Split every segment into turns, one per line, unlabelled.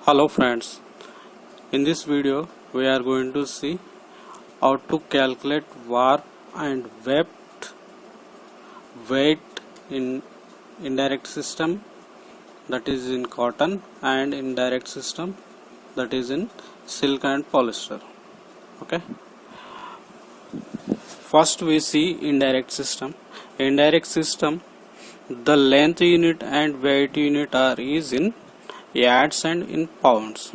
Hello friends, in this video we are going to see how to calculate warp and weft weight in indirect system, that is in cotton, and indirect system, that is in silk and polyester. Okay, first we see indirect system. Indirect system, the length unit and weight unit is in yards and in pounds.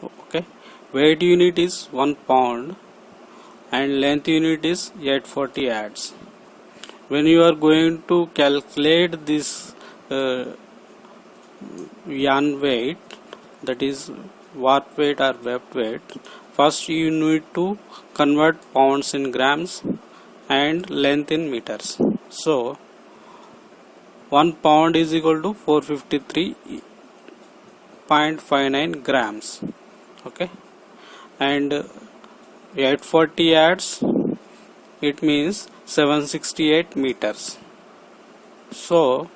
Okay, weight unit is 1 pound and length unit is 840 yards. When you are going to calculate this yarn weight, that is warp weight or weft weight, first you need to convert pounds in grams and length in meters. So 1 pound is equal to 453.59 grams. Okay, and 840 yards, it means 768 meters. So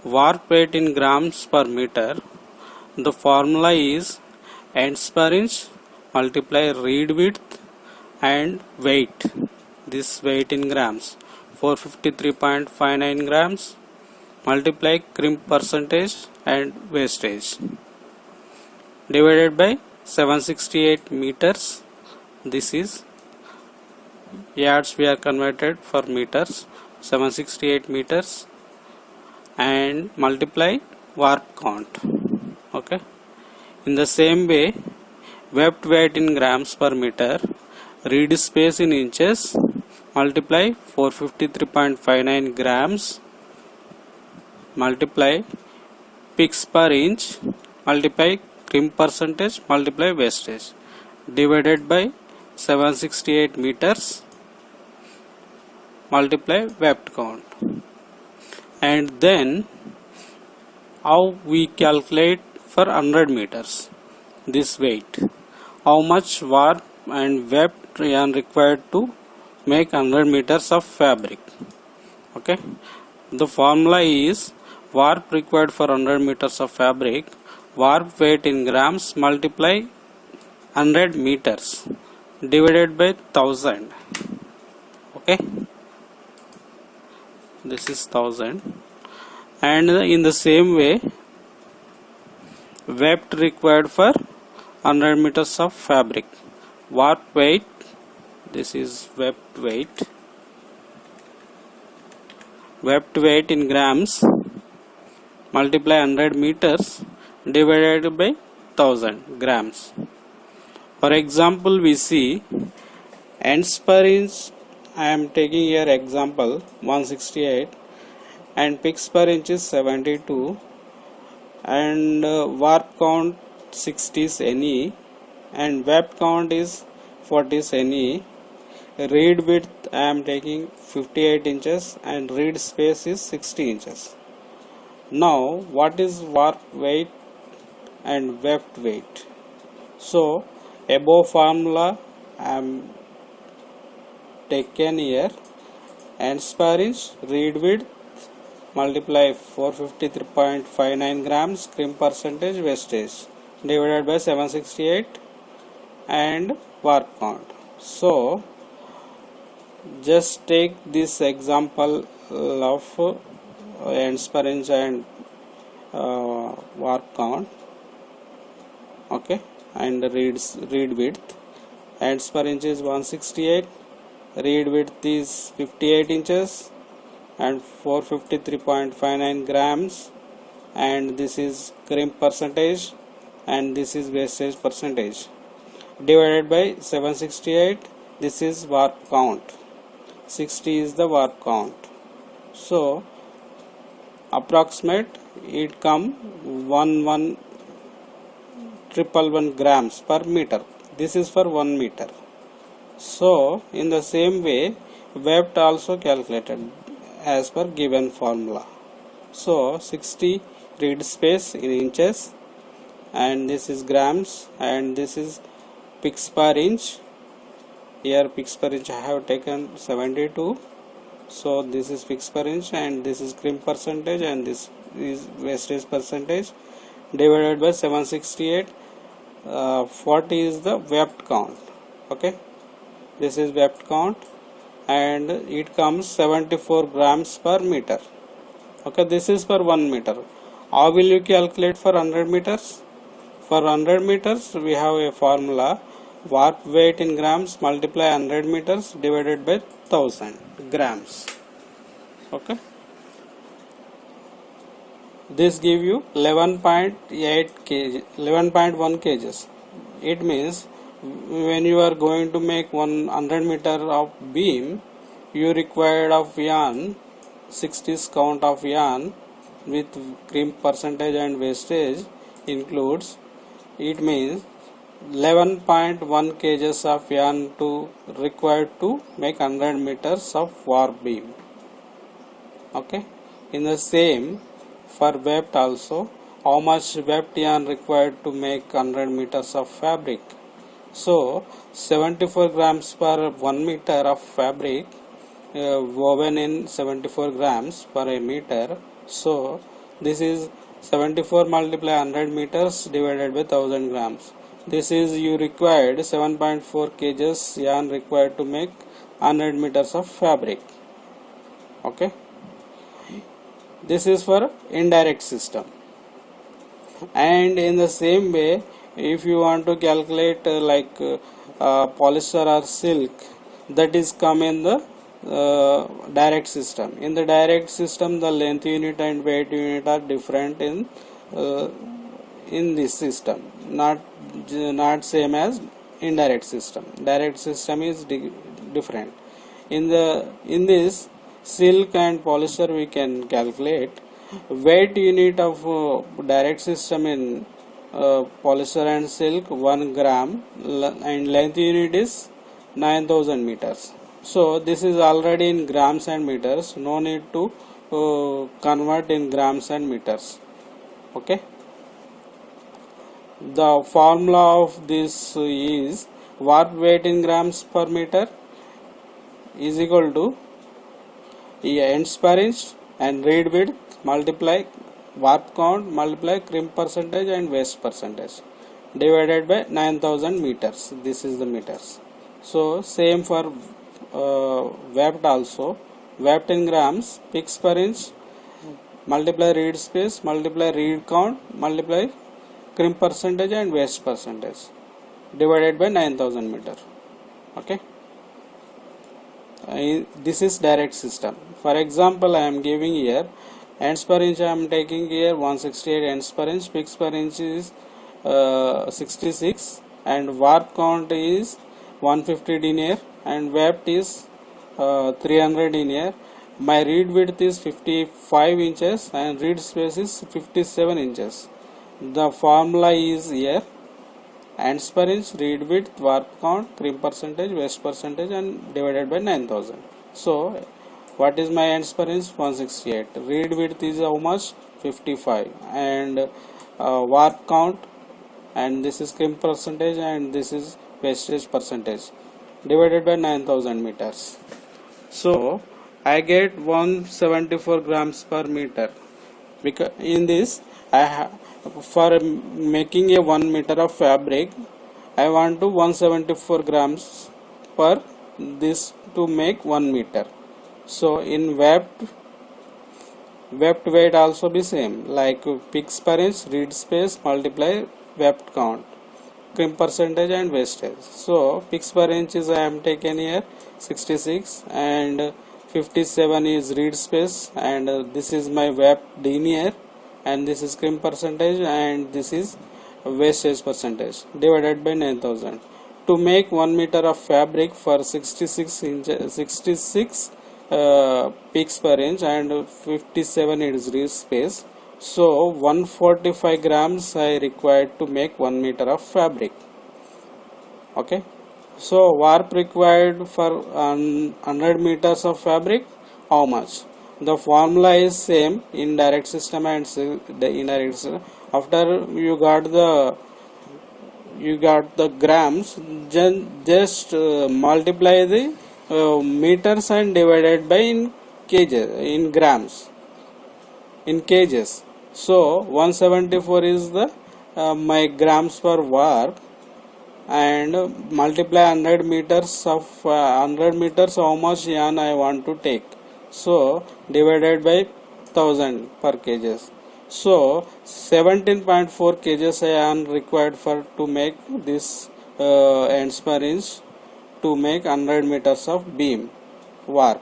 warp weight in grams per meter, the formula is ends per inch multiply reed width and weight, this weight in grams, 453.59 grams multiply crimp percentage and wastage divided by 768 meters. This is yards, we are converted for meters, 768 meters, and multiply warp count. Okay, in the same way, weft weight in grams per meter, reed space in inches, multiply 453.59 grams multiply pix per inch multiply crimp percentage multiply wastage divided by 768 meters multiply weft count. And then how we calculate for 100 meters this weight, how much warp and weft yarn required to make 100 meters of fabric. Okay, the formula is warp required for 100 meters of fabric, warp weight in grams multiply 100 meters divided by 1000. Okay, this is 1000. And in the same way, weft required for 100 meters of fabric, warp weight, this is weft weight in grams multiply 100 meters divided by 1000 grams. For example, we see ends per inch, I am taking here example 168, and pix per inch is 72, and warp count 60 is NE, and weft count is 40 is NE. Reed width I am taking 58 inches and reed space is 60 inches. Now what is warp weight and weft weight? So above formula I am taken here, ends per inch, reed width multiply 453.59 grams crimp percentage wastage divided by 768 and warp count. So just take this example of ends per inch and warp count. Okay, and reed width, ends per inch is 168, reed width is 58 inches and 453.59 grams, and this is crimp percentage and this is wastage percentage divided by 768. This is warp count, 60 is the warp count. So approximate it come 1111 grams per meter. This is for 1 meter. So in the same way, weft also calculated as per given formula. So 60 reed space in inches, and this is grams, and this is pix per inch. Here pix per inch I have taken 72, so this is pix per inch, and this is crimp percentage, and this is wastage percentage divided by 768, what is the weft count. Okay, this is weft count and it comes 74 grams per meter. Okay, this is for 1 meter. How will you calculate for 100 meters? For 100 meters we have a formula: warp weight in grams multiply 100 meters divided by 1000 grams. Okay, this give you 11.8 kg, 11.1 kgs. It means when you are going to make 100 meter of beam, you required of yarn 60's count of yarn with crimp percentage and wastage includes. It means 11.1 kgs of yarn to required to make 100 meters of warp beam. Okay, in the same for weft also, how much weft yarn required to make 100 meters of fabric. So 74 grams per 1 meter of fabric woven in 74 grams per a meter. So this is 74 multiply 100 meters divided by 1000 grams. This is you required 7.4 kgs yarn required to make 100 meters of fabric. Okay, this is for indirect system. And in the same way, if you want to calculate polyester or silk, that is come in the direct system. In the direct system, the length unit and weight unit are different in this system, not same as indirect system. Direct system is different. In this silk and polyester we can calculate weight unit of direct system in polyester and silk 1 gram and length unit is 9000 meters. So this is already in grams and meters, no need to convert in grams and meters. Okay, the formula of this is warp weight in grams per meter is equal to ends per inch and reed width multiply warp count multiply crimp percentage and waste percentage divided by 9000 meters. This is the meters. So same for weft also, weft in grams picks per inch multiply reed space multiply reed count multiply crimp percentage and waste percentage divided by 9000 meter. Okay, this is direct system. For example, I am giving here ends per inch. I am taking here 168 ends per inch, picks per inch is 66 and warp count is 150 denier and weft is 300 denier. My reed width is 55 inches and reed space is 57 inches. The formula is here ends per inch, reed width, warp count, crimp percentage, waste percentage and divided by 9000. So what is my ends per inch? 168. Reed width is how much? 55 and warp count, and this is crimp percentage and this is wastage percentage divided by 9000 meters. So I get 174 grams per meter, because in this for making a 1 meter of fabric I want to 174 grams per this to make 1 meter. So in weft weight also be same, like picks per inch, reed space multiply weft count, crimp percentage and wastage. So picks per inch is I am taken here 66 and 57 is reed space and this is my weft denier and this is crimp percentage and this is wastage percentage divided by 9000. To make 1 meter of fabric for 66 picks per inch and 57 is reed space, so 145 grams I required to make 1 meter of fabric. Okay, so warp required for 100 meters of fabric, how much? The formula is same in direct system and the indirect system. After you got the grams, just multiply the meters and divided by in kgs, in grams, in kgs. So 174 is the my grams per var and multiply 100 meters of 100 meters how much yarn I want to take. So divided by 1000 per kgs. So 17.4 kgs yarn required for to make this ends per inch to make 100 meters of beam warp.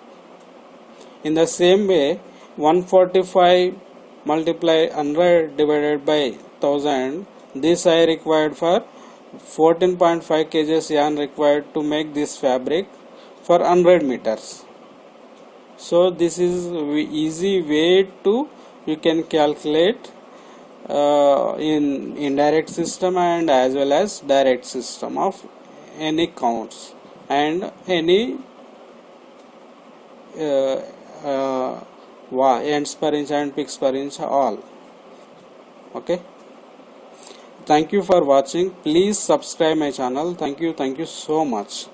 In the same way, 145 multiply 100 divided by 1000, this I required for 14.5 kgs yarn required to make this fabric for 100 meters. So this is easy way to you can calculate in indirect system and as well as direct system of any counts and any ends per inch and picks per inch all. Okay, thank you for watching. Please subscribe my channel. Thank you so much.